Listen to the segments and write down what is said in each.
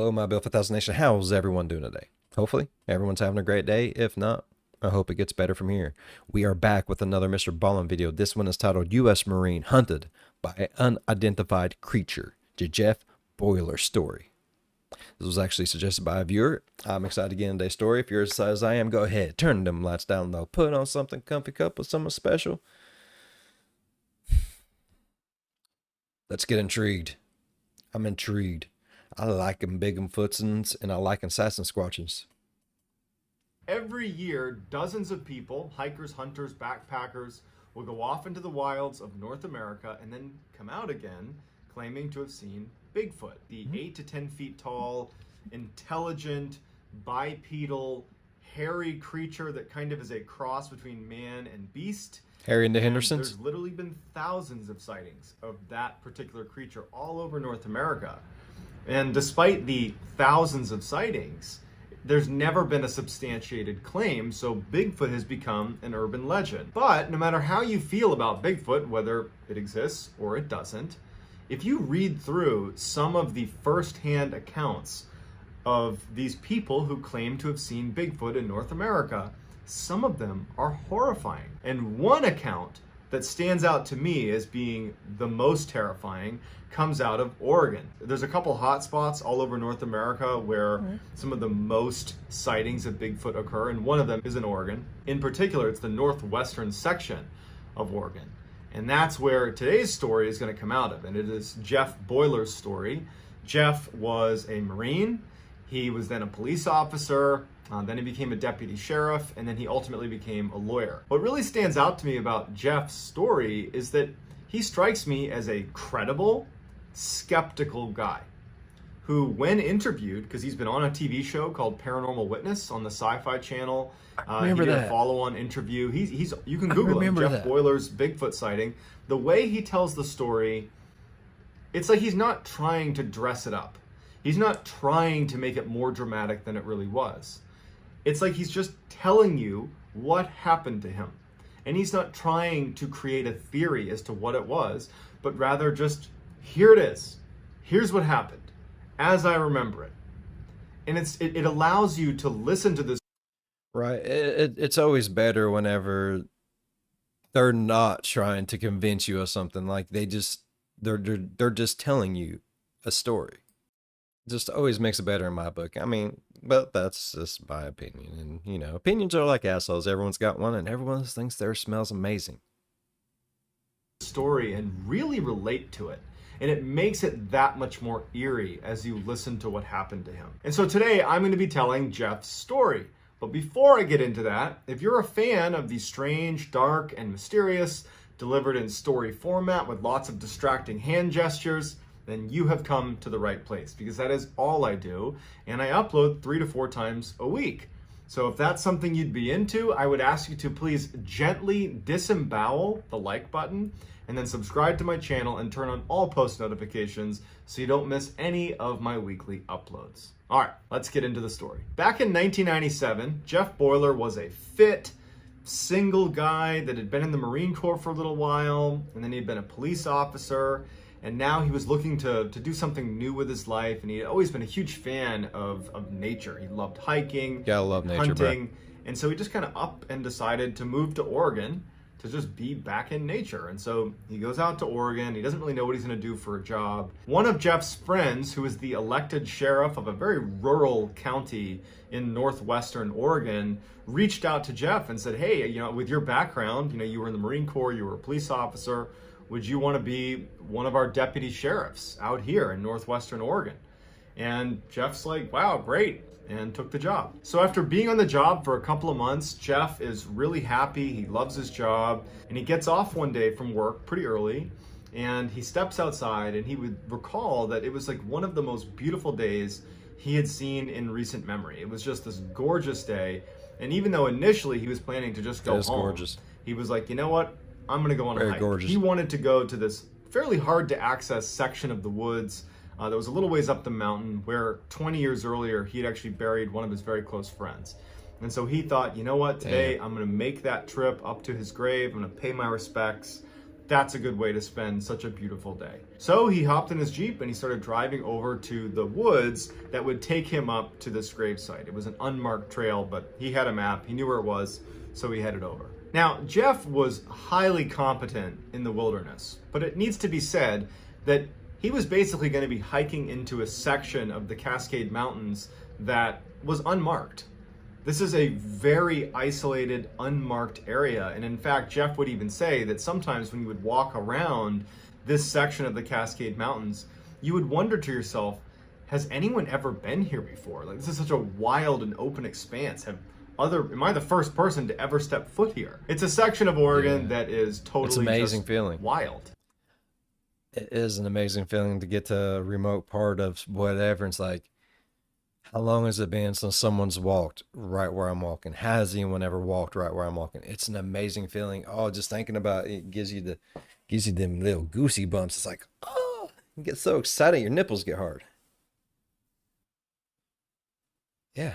Hello, my Bill 5000 Nation. How's everyone doing today? Hopefully, everyone's having a great day. If not, I hope it gets better from here. We are back with another MrBallen video. This one is titled U.S. Marine Hunted by an Unidentified Creature, the Jeff Boiler story. This was actually suggested by a viewer. I'm excited to get into today's story. If you're as excited as I am, go ahead, turn them lights down low, put on something comfy, cup with something special. Let's get intrigued. I'm intrigued. I like them big and footsins, and I like assassin squatches. Every year, dozens of people, hikers, hunters, backpackers, will go off into the wilds of North America and then come out again claiming to have seen Bigfoot, the 8 to 10 feet tall, intelligent, bipedal, hairy creature that kind of is a cross between man and beast. Harry and the And Hendersons? there's literally been thousands of sightings of that particular creature all over North America. And despite the thousands of sightings, there's never been a substantiated claim, so Bigfoot has become an urban legend. But no matter how you feel about Bigfoot, whether it exists or it doesn't, if you read through some of the first-hand accounts of these people who claim to have seen Bigfoot in North America, some of them are horrifying. And one account that stands out to me as being the most terrifying comes out of Oregon. There's a couple hot spots all over North America where some of the most sightings of Bigfoot occur, and one of them is in Oregon. In particular, it's the northwestern section of Oregon. And that's where today's story is going to come out of, and it is Jeff Boiler's story. Jeff was a Marine. He was then a police officer. Then he became a deputy sheriff, and then he ultimately became a lawyer. What really stands out to me about Jeff's story is that he strikes me as a credible, skeptical guy who, when interviewed, because he's been on a TV show called Paranormal Witness on the Sci-Fi Channel, he did a follow-on interview. He's you can Google him, Jeff Boiler's Bigfoot sighting. The way he tells the story, it's like he's not trying to dress it up. He's not trying to make it more dramatic than it really was. It's like he's just telling you what happened to him. And he's not trying to create a theory as to what it was, but rather just, here it is. Here's what happened, as I remember it. And it allows you to listen to this. Right. It's always better whenever they're not trying to convince you of something. Like they're just telling you a story. Just always makes it better in my book. I mean, but that's just my opinion. And, you know, opinions are like assholes. Everyone's got one, and everyone thinks their smells amazing. Story and really relate to it. And it makes it that much more eerie as you listen to what happened to him. And so today I'm going to be telling Jeff's story. But before I get into that, if you're a fan of the strange, dark, and mysterious, delivered in story format with lots of distracting hand gestures, then you have come to the right place, because that is all I do, and I upload 3 to 4 times a week. So if that's something you'd be into, I would ask you to please gently disembowel the like button, and then subscribe to my channel and turn on all post notifications so you don't miss any of my weekly uploads. All right, let's get into the story. Back in 1997, Jeff Boiler was a fit, single guy that had been in the Marine Corps for a little while, and then he'd been a police officer. And now he was looking to do something new with his life, and he had always been a huge fan of nature. He loved hiking, hunting, and so he just kind of up and decided to move to Oregon to just be back in nature. And so he goes out to Oregon. He doesn't really know what he's going to do for a job. One of Jeff's friends, who is the elected sheriff of a very rural county in northwestern Oregon, reached out to Jeff and said, hey, you know, with your background, you know, you were in the Marine Corps, you were a police officer, would you want to be one of our deputy sheriffs out here in northwestern Oregon? And Jeff's like, wow, great, and took the job. So after being on the job for a couple of months, Jeff is really happy. He loves his job, and he gets off one day from work pretty early, and he steps outside, and he would recall that it was like one of the most beautiful days he had seen in recent memory. It was just this gorgeous day, and even though initially he was planning to just go home, he was like, you know what? I'm going to go on a hike. Gorgeous. He wanted to go to this fairly hard to access section of the woods that was a little ways up the mountain where 20 years earlier he had actually buried one of his very close friends. And so he thought, you know what, today I'm going to make that trip up to his grave. I'm going to pay my respects, that's a good way to spend such a beautiful day. So he hopped in his Jeep and he started driving over to the woods that would take him up to this gravesite. It was an unmarked trail, but he had a map, he knew where it was, so he headed over. Now, Jeff was highly competent in the wilderness, but it needs to be said that he was basically going to be hiking into a section of the Cascade Mountains that was unmarked. This is a very isolated, unmarked area. And in fact, Jeff would even say that sometimes when you would walk around this section of the Cascade Mountains, you would wonder to yourself, has anyone ever been here before? Like, this is such a wild and open expanse. Am I the first person to ever step foot here? It's a section of Oregon that is totally it's an amazing just feeling. Wild. It is an amazing feeling to get to a remote part of whatever. It's like, how long has it been since someone's walked right where I'm walking? Has anyone ever walked right where I'm walking? It's an amazing feeling. Oh, just thinking about it gives you them little goosey bumps. It's like, oh, you get so excited, your nipples get hard. Yeah.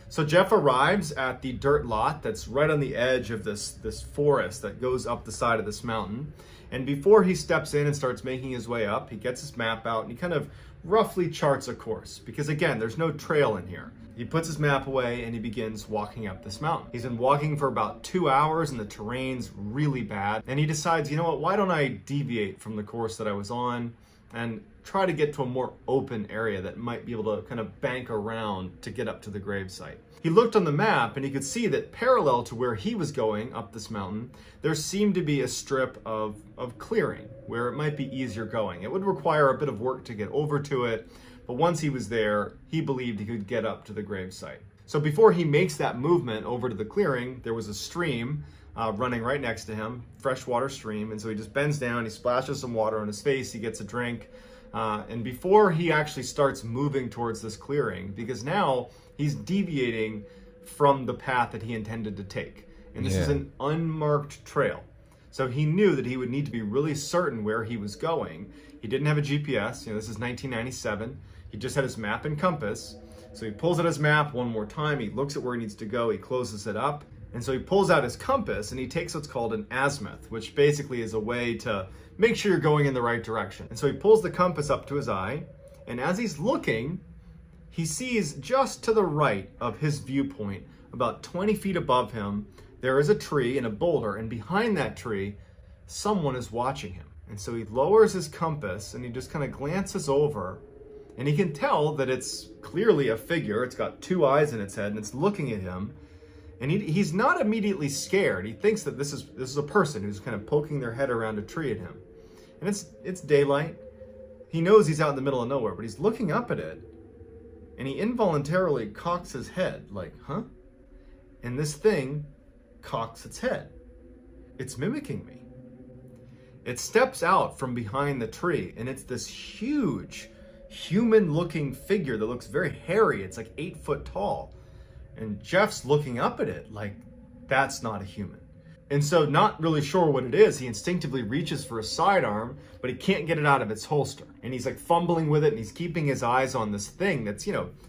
So Jeff arrives at the dirt lot that's right on the edge of this forest that goes up the side of this mountain. And before he steps in and starts making his way up, he gets his map out and he kind of roughly charts a course. Because again, there's no trail in here. He puts his map away and he begins walking up this mountain. He's been walking for about 2 hours and the terrain's really bad. And he decides, you know what, why don't I deviate from the course that I was on and try to get to a more open area that might be able to kind of bank around to get up to the gravesite. He looked on the map and he could see that parallel to where he was going up this mountain, there seemed to be a strip of clearing where it might be easier going. It would require a bit of work to get over to it, but once he was there, he believed he could get up to the gravesite. So before he makes that movement over to the clearing, there was a stream running right next to him, freshwater stream, and so he just bends down, he splashes some water on his face, he gets a drink, and before he actually starts moving towards this clearing, because now he's deviating from the path that he intended to take. And this is an unmarked trail. So he knew that he would need to be really certain where he was going. He didn't have a GPS, this is 1997. He just had his map and compass. So he pulls out his map one more time, he looks at where he needs to go, he closes it up. And so he pulls out his compass and he takes what's called an azimuth, which basically is a way to make sure you're going in the right direction. And so he pulls the compass up to his eye, and as he's looking, he sees just to the right of his viewpoint, about 20 feet above him, there is a tree and a boulder, and behind that tree, someone is watching him. And so he lowers his compass and he just kind of glances over, and he can tell that it's clearly a figure. It's got 2 eyes in its head and it's looking at him. And he's not immediately scared. He thinks that this is a person who's kind of poking their head around a tree at him. And it's daylight. He knows he's out in the middle of nowhere, but he's looking up at it. And he involuntarily cocks his head, like, huh? And this thing cocks its head. It's mimicking me. It steps out from behind the tree, and it's this huge, human-looking figure that looks very hairy. It's like 8 foot tall. And Jeff's looking up at it like, that's not a human. And so, not really sure what it is, he instinctively reaches for a sidearm, but he can't get it out of its holster. And he's like fumbling with it, and he's keeping his eyes on this thing that's,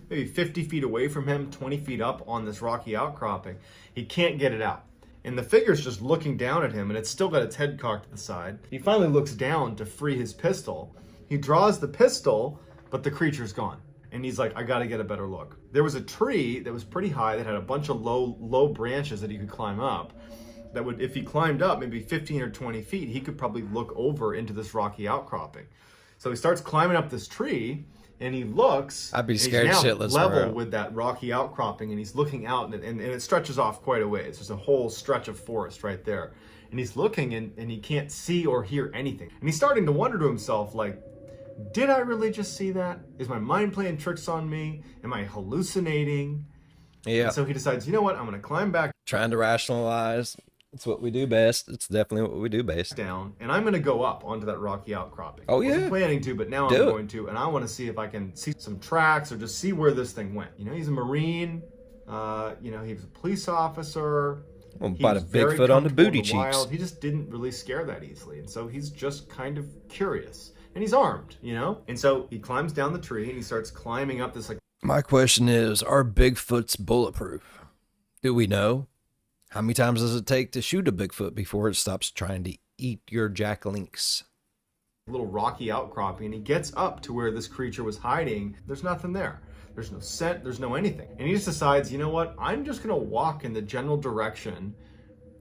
maybe 50 feet away from him, 20 feet up on this rocky outcropping. He can't get it out. And the figure's just looking down at him, and it's still got its head cocked to the side. He finally looks down to free his pistol. He draws the pistol, but the creature's gone. And he's like, I gotta get a better look. There was a tree that was pretty high that had a bunch of low branches that he could climb up. That would, if he climbed up maybe 15 or 20 feet, he could probably look over into this rocky outcropping. So he starts climbing up this tree, and he looks. I'd be scared he's now shitless. Level with that rocky outcropping, and he's looking out, and it stretches off quite a ways. There's a whole stretch of forest right there, and he's looking, and he can't see or hear anything. And he's starting to wonder to himself, like, did I really just see that? Is my mind playing tricks on me? Am I hallucinating? Yeah. And so he decides, you know what? I'm going to climb back. Trying to rationalize. It's what we do best. It's definitely what we do best. Down, and I'm going to go up onto that rocky outcropping. Oh, yeah. I wasn't planning to, but now I'm going to, and I want to see if I can see some tracks or just see where this thing went. He's a Marine. He was a police officer. Well, bought a Bigfoot on the booty cheeks. He just didn't really scare that easily, and so he's just kind of curious. And he's armed, And so he climbs down the tree and he starts climbing up this My question is, are Bigfoots bulletproof? Do we know? How many times does it take to shoot a Bigfoot before it stops trying to eat your jack-links. Little rocky outcropping, and he gets up to where this creature was hiding. There's nothing there. There's no scent, there's no anything. And he just decides, you know what? I'm just gonna walk in the general direction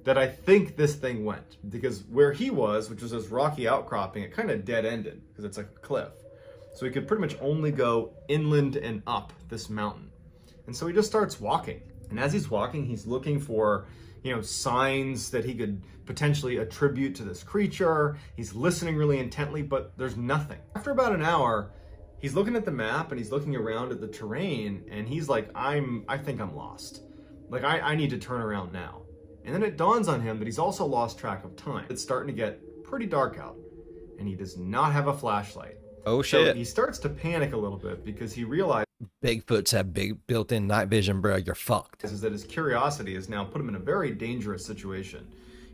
that I think this thing went. Because where he was, which was this rocky outcropping, it kind of dead-ended because it's like a cliff. So he could pretty much only go inland and up this mountain. And so he just starts walking. And as he's walking, he's looking for, signs that he could potentially attribute to this creature. He's listening really intently, but there's nothing. After about an hour, he's looking at the map and he's looking around at the terrain, and he's like, I think I'm lost. Like, I need to turn around now. And then it dawns on him that he's also lost track of time. It's starting to get pretty dark out, and he does not have a flashlight. Oh shit. So he starts to panic a little bit because he realizes Bigfoots have big built-in night vision, bro. You're fucked. is that his curiosity has now put him in a very dangerous situation.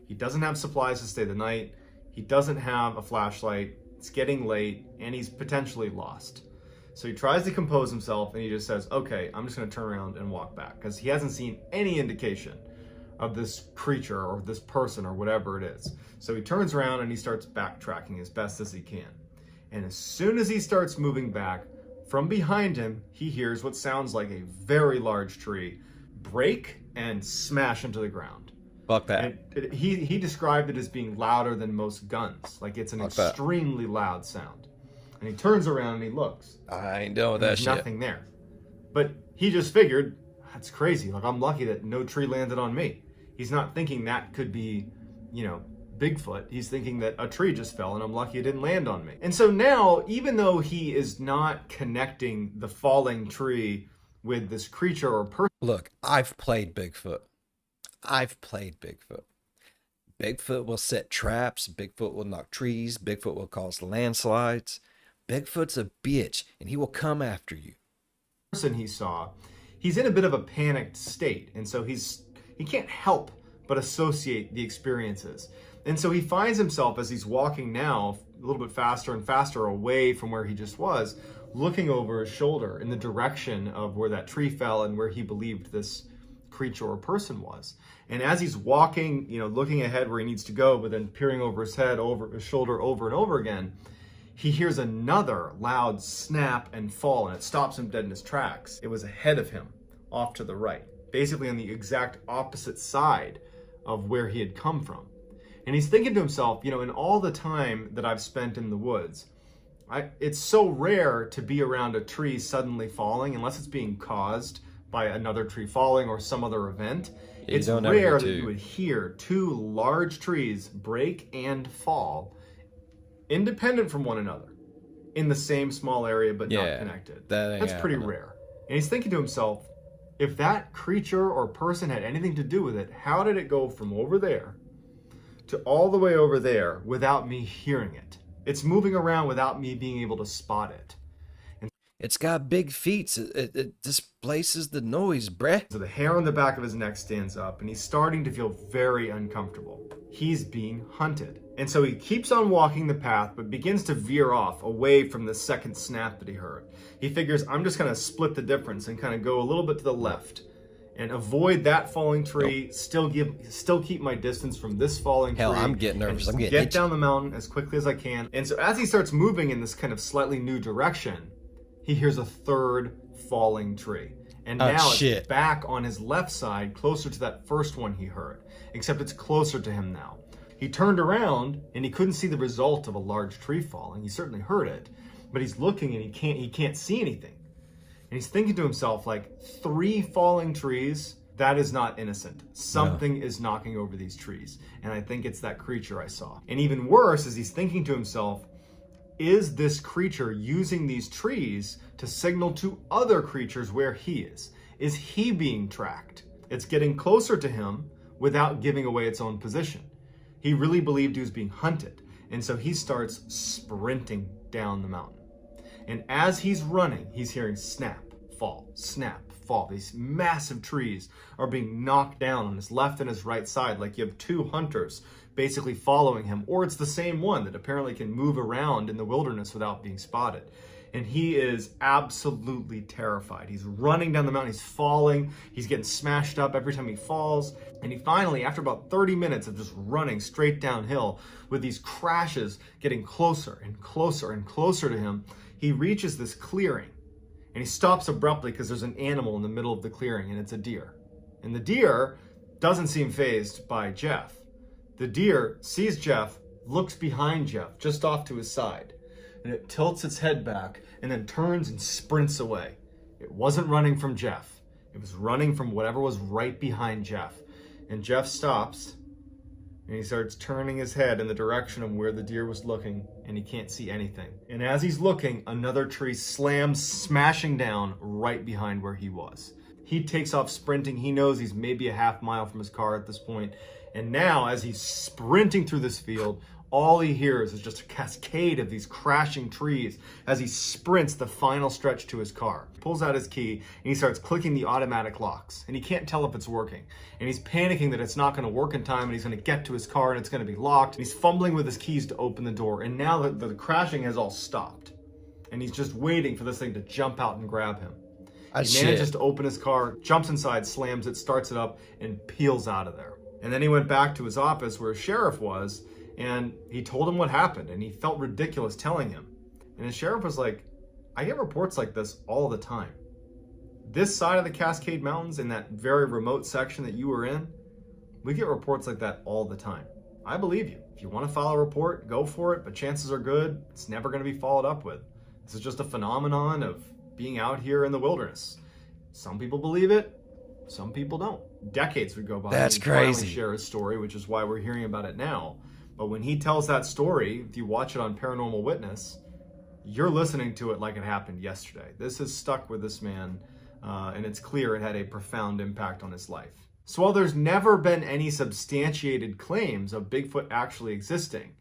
He doesn't have supplies to stay the night. He doesn't have a flashlight. It's getting late, and he's potentially lost. So he tries to compose himself, and he just says, okay, I'm just going to turn around and walk back, because he hasn't seen any indication of this creature or this person or whatever it is. So he turns around and he starts backtracking as best as he can. And as soon as he starts moving back, from behind him, he hears what sounds like a very large tree break and smash into the ground. Fuck that. And he described it as being louder than most guns. Like, it's an Fuck that. extremely loud sound. And he turns around and he looks. I ain't doing And that there's shit. nothing there. But he just figured, that's crazy. Like, I'm lucky that no tree landed on me. He's not thinking that could be, Bigfoot. He's thinking that a tree just fell and I'm lucky it didn't land on me. And so now, even though he is not connecting the falling tree with this creature or person. Look, I've played Bigfoot. Bigfoot will set traps. Bigfoot will knock trees. Bigfoot will cause landslides. Bigfoot's a bitch, and he will come after you. Person he saw, he's in a bit of a panicked state, and so he can't help but associate the experiences. And so he finds himself, as he's walking now a little bit faster and faster away from where he just was, looking over his shoulder in the direction of where that tree fell and where he believed this creature or person was. And as he's walking, looking ahead where he needs to go, but then peering over his head, over his shoulder, over and over again, he hears another loud snap and fall, and it stops him dead in his tracks. It was ahead of him, off to the right, basically on the exact opposite side of where he had come from. And he's thinking to himself, in all the time that I've spent in the woods, it's so rare to be around a tree suddenly falling, unless it's being caused by another tree falling or some other event. Yeah, it's rare that you would hear two large trees break and fall independent from one another in the same small area but not connected. That's pretty rare. And he's thinking to himself, if that creature or person had anything to do with it, how did it go from over there to all the way over there without me hearing it? It's moving around without me being able to spot it. It's got big feet. It displaces the noise, bruh. So the hair on the back of his neck stands up, and he's starting to feel very uncomfortable. He's being hunted. And so he keeps on walking the path, but begins to veer off away from the second snap that he heard. He figures, I'm just going to split the difference and kind of go a little bit to the left and avoid that falling tree, still keep my distance from this falling tree. Hell, I'm getting nervous. I'm getting get itchy. down the mountain as quickly as I can. And so as he starts moving in this kind of slightly new direction, he hears a third falling tree. And now it's back on his left side, closer to that first one he heard, except it's closer to him now. He turned around and he couldn't see the result of a large tree falling. He certainly heard it, but he's looking and he can't see anything. And he's thinking to himself, like, 3 falling trees, that is not innocent. Something is knocking over these trees. And I think it's that creature I saw. And even worse, as he's thinking to himself, is this creature using these trees to signal to other creatures where he is? Is he being tracked? It's getting closer to him without giving away its own position. He really believed he was being hunted. And so he starts sprinting down the mountain. And as he's running, he's hearing snap, fall, snap, fall. These massive trees are being knocked down on his left and his right side, like you have 2 hunters basically following him, or it's the same one that apparently can move around in the wilderness without being spotted. and he is absolutely terrified. He's running down the mountain, he's falling, he's getting smashed up every time he falls. And he finally, after about 30 minutes of just running straight downhill with these crashes getting closer and closer and closer to him, he reaches this clearing. And he stops abruptly because there's an animal in the middle of the clearing, and it's a deer. And the deer doesn't seem fazed by Jeff. The deer sees Jeff, looks behind Jeff, just off to his side, and it tilts its head back and then turns and sprints away. It wasn't running from Jeff. It was running from whatever was right behind Jeff. And Jeff stops, and he starts turning his head in the direction of where the deer was looking, and he can't see anything. And as he's looking, another tree slams, smashing down right behind where he was. He takes off sprinting. He knows he's maybe a half mile from his car at this point. And now, as he's sprinting through this field, all he hears is just a cascade of these crashing trees as he sprints the final stretch to his car. He pulls out his key and he starts clicking the automatic locks, and he can't tell if it's working. And he's panicking that it's not going to work in time, and he's going to get to his car and it's going to be locked. And he's fumbling with his keys to open the door, and now the crashing has all stopped. And he's just waiting for this thing to jump out and grab him. He manages to open his car, jumps inside, slams it, starts it up, and peels out of there. And then he went back to his office where his sheriff was, and he told him what happened, and he felt ridiculous telling him. And his sheriff was like, I get reports like this all the time. This side of the Cascade Mountains, in that very remote section that you were in, we get reports like that all the time. I believe you. If you want to file a report, go for it, but chances are good it's never going to be followed up with. This is just a phenomenon of being out here in the wilderness. Some people believe it, some people don't. Decades would go by. That's crazy. Share his story, which is why we're hearing about it now. But when he tells that story, if you watch it on Paranormal Witness, you're listening to it like it happened yesterday. This has stuck with this man, and it's clear it had a profound impact on his life. So while there's never been any substantiated claims of Bigfoot actually existing,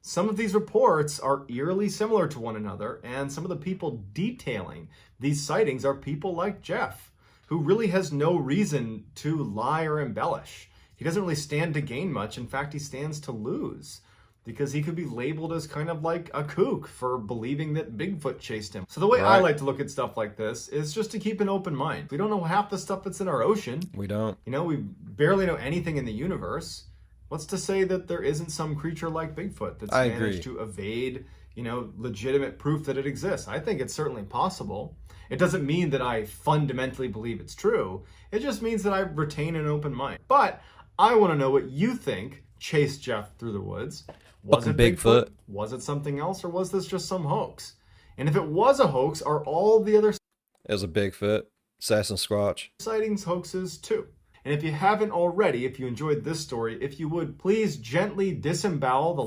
some of these reports are eerily similar to one another, and some of the people detailing these sightings are people like Jeff, who really has no reason to lie or embellish. He doesn't really stand to gain much. In fact, he stands to lose, because he could be labeled as kind of like a kook for believing that Bigfoot chased him. So the way I like to look at stuff like this is just to keep an open mind. We don't know half the stuff that's in our ocean. We don't. You know, we barely know anything in the universe. What's to say that there isn't some creature like Bigfoot that's managed to evade, you know, legitimate proof that it exists? I think it's certainly possible. It doesn't mean that I fundamentally believe it's true. It just means that I retain an open mind. But I want to know what you think chased Jeff through the woods. Was it Bigfoot? Was it something else? Or was this just some hoax? And if it was a hoax, are all the other... It was a Bigfoot. Sasquatch. ...sightings hoaxes too? And if you haven't already, if you enjoyed this story, if you would, please gently disembowel the...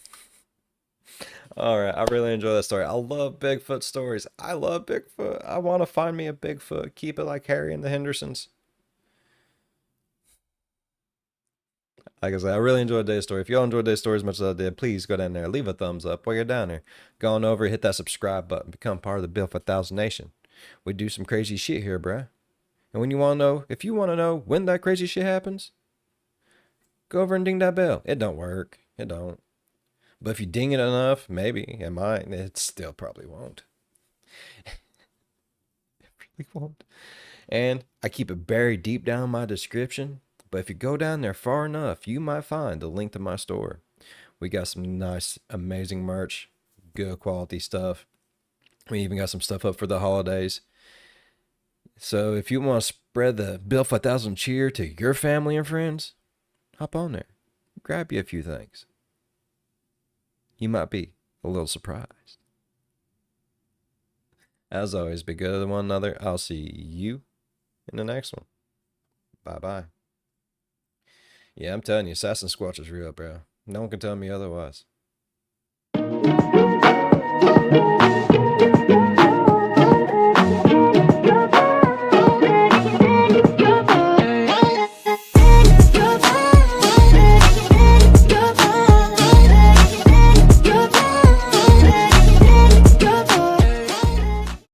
All right, I really enjoy that story. I love Bigfoot stories. I love Bigfoot. I want to find me a Bigfoot. Keep it like Harry and the Hendersons. Like I said, I really enjoyed today's story. If y'all enjoyed today's story as much as I did, please go down there, leave a thumbs up while you're down there. Go on over, hit that subscribe button, become part of the Bill for 1000 Nation. We do some crazy shit here, bruh. And when you want to know, if you want to know when that crazy shit happens, go over and ding that bell. It don't work. It don't. But if you ding it enough, maybe it might. It still probably won't. It really won't. And I keep it buried deep down in my description. But if you go down there far enough, you might find the link to my store. We got some nice, amazing merch, good quality stuff. We even got some stuff up for the holidays. So if you want to spread the Bill for 1000 cheer to your family and friends, hop on there. Grab you a few things. You might be a little surprised. As always, be good to one another. I'll see you in the next one. Bye-bye. Yeah, I'm telling you, Sasquatch is real, bro. No one can tell me otherwise.